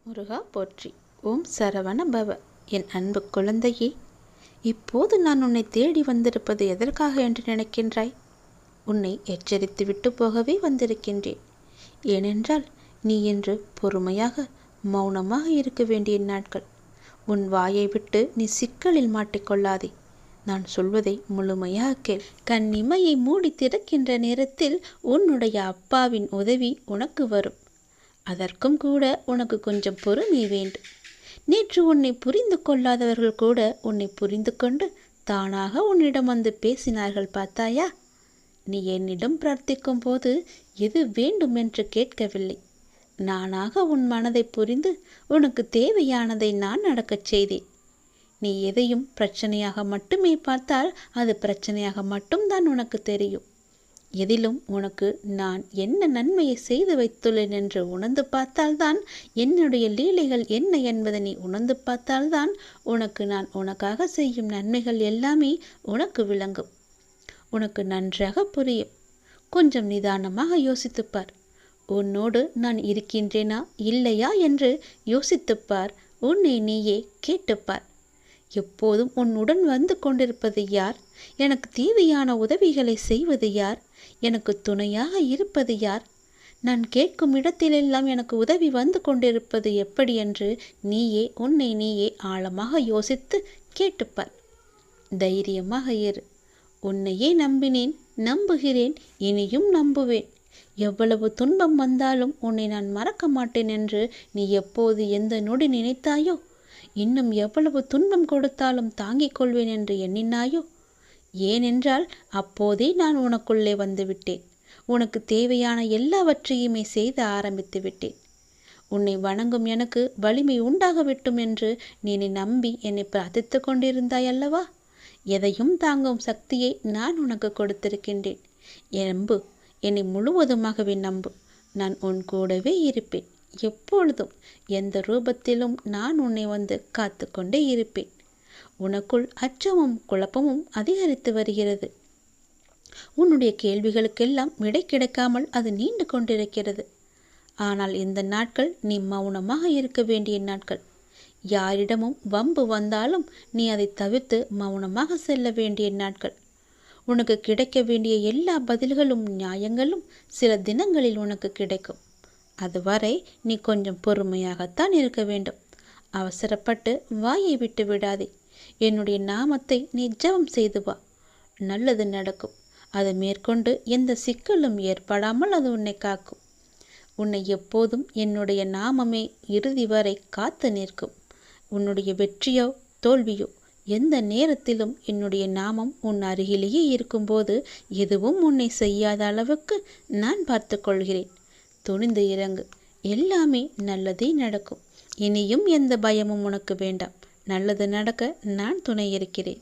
முருகா போற்றி. ஓம் சரவண பவ. என் அன்பு குழந்தையே, இப்போது நான் உன்னை தேடி வந்திருப்பது எதற்காக என்று நினைக்கின்றாய்? உன்னை எச்சரித்து விட்டு போகவே வந்திருக்கின்றேன். ஏனென்றால் நீ இன்று பொறுமையாக மௌனமாக இருக்க வேண்டிய நாட்கள். உன் வாயை விட்டு நீ சிக்கலில் மாட்டிக்கொள்ளாதே. நான் சொல்வதை முழுமையாக கேள். கண்ணிமையை மூடி திறக்கின்ற நேரத்தில் உன்னுடைய அப்பாவின் உதவி உனக்கு வரும். அதற்கும் கூட உனக்கு கொஞ்சம் பொறுமை வேண்டும். நேற்று உன்னை புரிந்து கொள்ளாதவர்கள் கூட உன்னை புரிந்து கொண்டு தானாக உன்னிடம் வந்து பேசினார்கள், பார்த்தாயா? நீ என்னிடம் பிரார்த்திக்கும் போது எது வேண்டும் என்று கேட்கவில்லை. நானாக உன் மனதை புரிந்து உனக்கு தேவையானதை நான் நடக்கச் செய்தேன். நீ எதையும் பிரச்சனையாக மட்டுமே பார்த்தால் அது பிரச்சனையாக மட்டும்தான் உனக்கு தெரியும். எதிலும் உனக்கு நான் என்ன நன்மையை செய்து வைத்துள்ளேன் என்று உணர்ந்து பார்த்தால்தான், என்னுடைய லீலைகள் என்ன என்பதை நீ உணர்ந்து பார்த்தால்தான் உனக்கு நான் உனக்காக செய்யும் நன்மைகள் எல்லாமே உனக்கு விளங்கும். உனக்கு நன்றாக புரியும். கொஞ்சம் நிதானமாக யோசித்துப்பார். உன்னோடு நான் இருக்கின்றேனா இல்லையா என்று யோசித்துப்பார். உன்னை நீயே கேட்டுப்பார். எப்போதும் உன்னுடன் வந்து கொண்டிருப்பது யார்? எனக்கு தேவையான உதவிகளை செய்வது யார்? எனக்கு துணையாக இருப்பது யார்? நான் கேட்கும் இடத்திலெல்லாம் எனக்கு உதவி வந்து கொண்டிருப்பது எப்படி என்று நீயே உன்னை நீயே ஆழமாக யோசித்து கேட்டுப்பார். தைரியமாக இரு. உன்னையே நம்பினேன், நம்புகிறேன், இனியும் நம்புவேன். எவ்வளவு துன்பம் வந்தாலும் உன்னை நான் மறக்க மாட்டேன் என்று நீ எப்போது எந்த நொடி நினைத்தாயோ, இன்னும் எவ்வளவு துன்பம் கொடுத்தாலும் தாங்கிக் கொள்வேன் என்று எண்ணினாயோ, ஏனென்றால் அப்போதே நான் உனக்குள்ளே வந்துவிட்டேன். உனக்கு தேவையான எல்லாவற்றையுமே செய்து ஆரம்பித்து விட்டேன். உன்னை வணங்கும் எனக்கு வலிமை உண்டாகவிட்டும் என்று நீ நம்பி என்னை பிரார்த்தித்து கொண்டிருந்தாய் அல்லவா? எதையும் தாங்கும் சக்தியை நான் உனக்கு கொடுத்திருக்கின்றேன். நம்பு, என்னை முழுவதுமாகவே நம்பு. நான் உன் கூடவே இருப்பேன். எப்பொழுதும் எந்த ரூபத்திலும் நான் உன்னை வந்து காத்து கொண்டே இருப்பேன். உனக்குள் அச்சமும் குழப்பமும் அதிகரித்து வருகிறது. உன்னுடைய கேள்விகளுக்கெல்லாம் விடை கிடைக்காமல் அது நீண்டு கொண்டிருக்கிறது. ஆனால் இந்த நாட்கள் நீ மௌனமாக இருக்க வேண்டிய நாட்கள். யாரிடமும் வம்பு வந்தாலும் நீ அதை தவிர்த்து மௌனமாக செல்ல வேண்டிய நாட்கள். உனக்கு கிடைக்க வேண்டிய எல்லா பதில்களும் நியாயங்களும் சில தினங்களில் உனக்கு கிடைக்கும். அதுவரை நீ கொஞ்சம் பொறுமையாகத்தான் இருக்க வேண்டும். அவசரப்பட்டு வாயை விட்டு விடாதே. என்னுடைய நாமத்தை நீ ஜெபம் செய்து வா. நல்லது நடக்கும். அது மேற்கொண்டு எந்த சிக்கலும் ஏற்படாமல் அது உன்னை காக்கும். உன்னை எப்போதும் என்னுடைய நாமமே இறுதி வரை காத்து நிற்கும். உன்னுடைய வெற்றியோ தோல்வியோ எந்த நேரத்திலும் என்னுடைய நாமம் உன் அருகிலேயே இருக்கும்போது எதுவும் உன்னை செய்யாத அளவுக்கு நான் பார்த்து கொள்கிறேன். துணிந்து இறங்கு. எல்லாமே நல்லதே நடக்கும். இனியும் எந்த பயமும் உனக்கு வேண்டாம். நல்லது நடக்க நான் துணை இருக்கிறேன்.